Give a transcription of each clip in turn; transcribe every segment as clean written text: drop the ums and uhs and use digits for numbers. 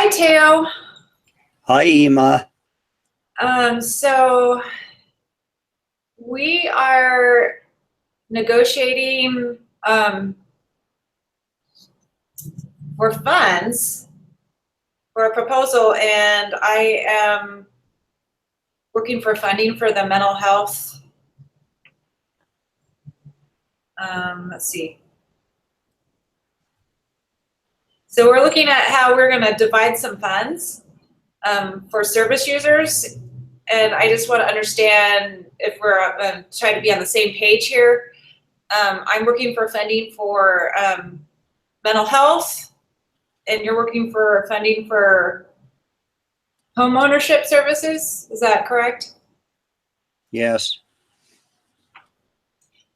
Hi, Teo. Hi, Ema. So we are negotiating for funds for a proposal, and I am working for funding for the mental health. Let's see. So we're looking at how we're going to divide some funds for service users, and I just want to understand if we're trying to be on the same page here. I'm working for funding for mental health, and you're working for funding for home ownership services. Is that correct? Yes,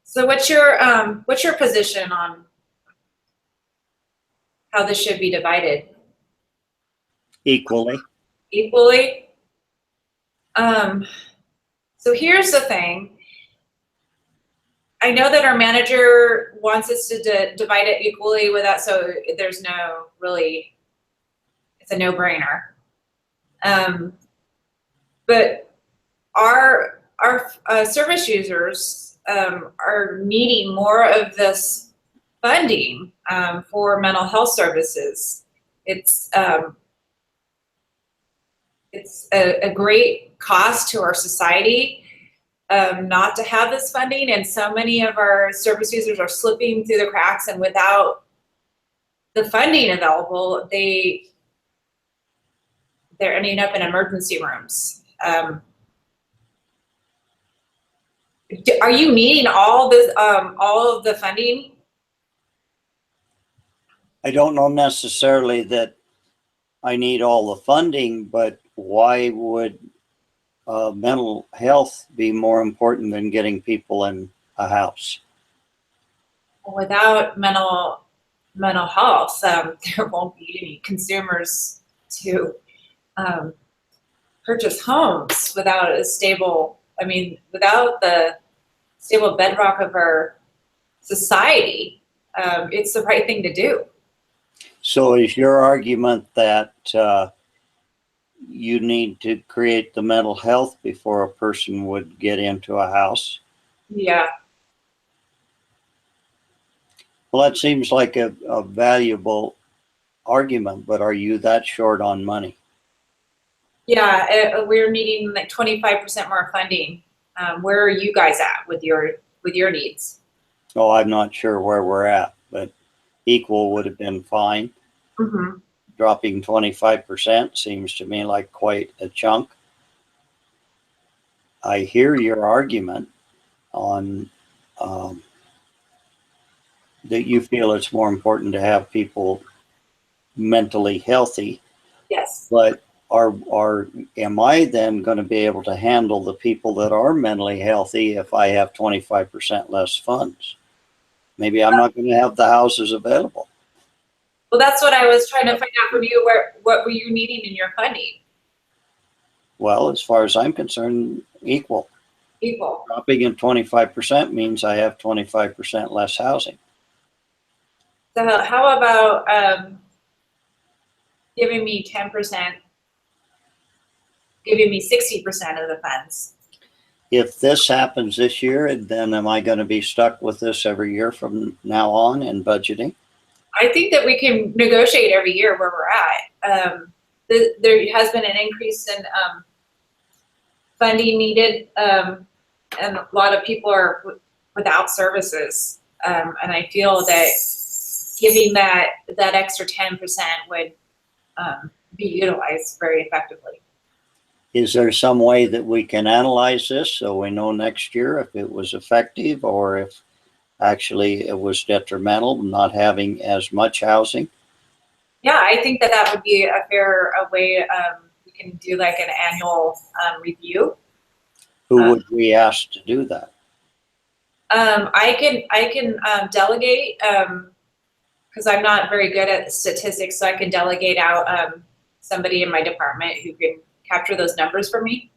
So what's your position on how this should be divided? equally. Equally? So here's the thing. I know that our manager wants us to divide it equally with that, so there's no really, it's a no-brainer. But our service users are needing more of this funding for mental health services. It's a great cost to our society not to have this funding, and so many of our service users are slipping through the cracks, and without the funding available, they're ending up in emergency rooms. Are you needing all this, all of the funding? I don't know necessarily that I need all the funding, but why would mental health be more important than getting people in a house? Without mental health, there won't be any consumers to purchase homes without a stable, without the stable bedrock of our society. It's the right thing to do. So is your argument that you need to create the mental health before a person would get into a house? Yeah. Well, that seems like a valuable argument, but are you that short on money? Yeah, we're needing like 25% more funding. Where are you guys at with your needs? Oh, I'm not sure where we're at, but equal would have been fine. Mm-hmm. Dropping 25% seems to me like quite a chunk. I hear your argument on that you feel it's more important to have people mentally healthy, Yes. but am I then going to be able to handle the people that are mentally healthy if I have 25% less funds? Maybe I'm not going to have the houses available. Well, that's what I was trying to find out from you. What were you needing in your funding? Well, as far as I'm concerned, equal. Equal. Dropping in 25% means I have 25% less housing. So how about giving me 10%, giving me 60% of the funds? If this happens this year, then am I going to be stuck with this every year from now on in budgeting? I think that we can negotiate every year where we're at. There has been an increase in funding needed, and a lot of people are without services. And I feel that giving that extra 10% would be utilized very effectively. Is there some way that we can analyze this so we know next year if it was effective or if actually it was detrimental not having as much housing? Yeah, I think that would be a fair way. We can do like an annual review. Who would we ask to do that? I can delegate because I'm not very good at statistics, so I can delegate out somebody in my department who can capture those numbers for me.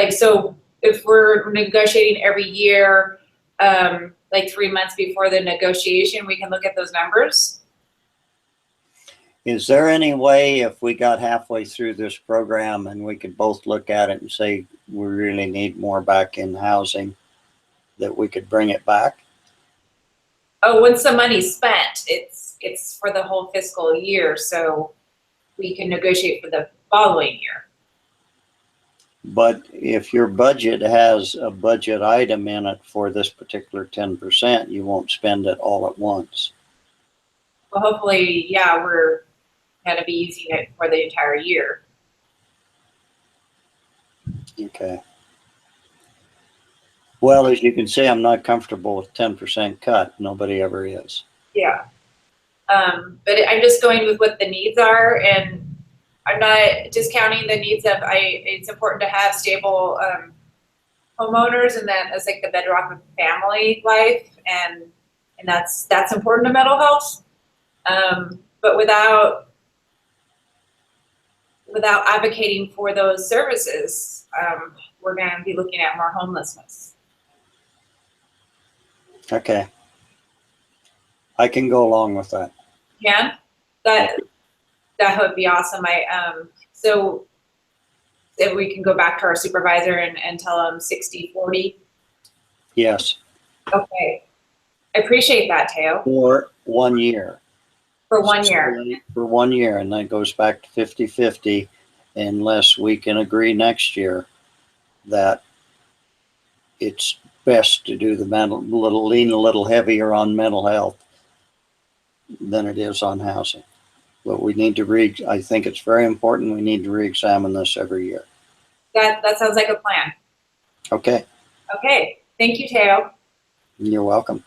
So if we're negotiating every year, like 3 months before the negotiation, we can look at those numbers. Is there any way if we got halfway through this program and we could both look at it and say we really need more back in housing, that we could bring it back? Oh, once the money's spent, it's for the whole fiscal year, so we can negotiate for the following year. But if your budget has a budget item in it for this particular 10%, you won't spend it all at once. Well, hopefully, yeah, we're gonna be using it for the entire year. Okay. Well, as you can see, I'm not comfortable with 10% cut. Nobody ever is. Yeah. But I'm just going with what the needs are, and I'm not discounting the needs of, it's important to have stable homeowners, and that is like the bedrock of family life, and that's important to mental health. But without advocating for those services, we're going to be looking at more homelessness. Okay. I can go along with that. Yeah, that would be awesome. So if we can go back to our supervisor and tell them 60-40. Yes. Okay. I appreciate that, Teo. For 1 year. For 1 year. For 1 year, and that goes back to 50-50 unless we can agree next year that it's best to do the lean a little heavier on mental health than it is on housing. But we need to I think it's very important. We need to re-examine this every year. That sounds like a plan. Okay. Okay. Thank you, Teo. You're welcome.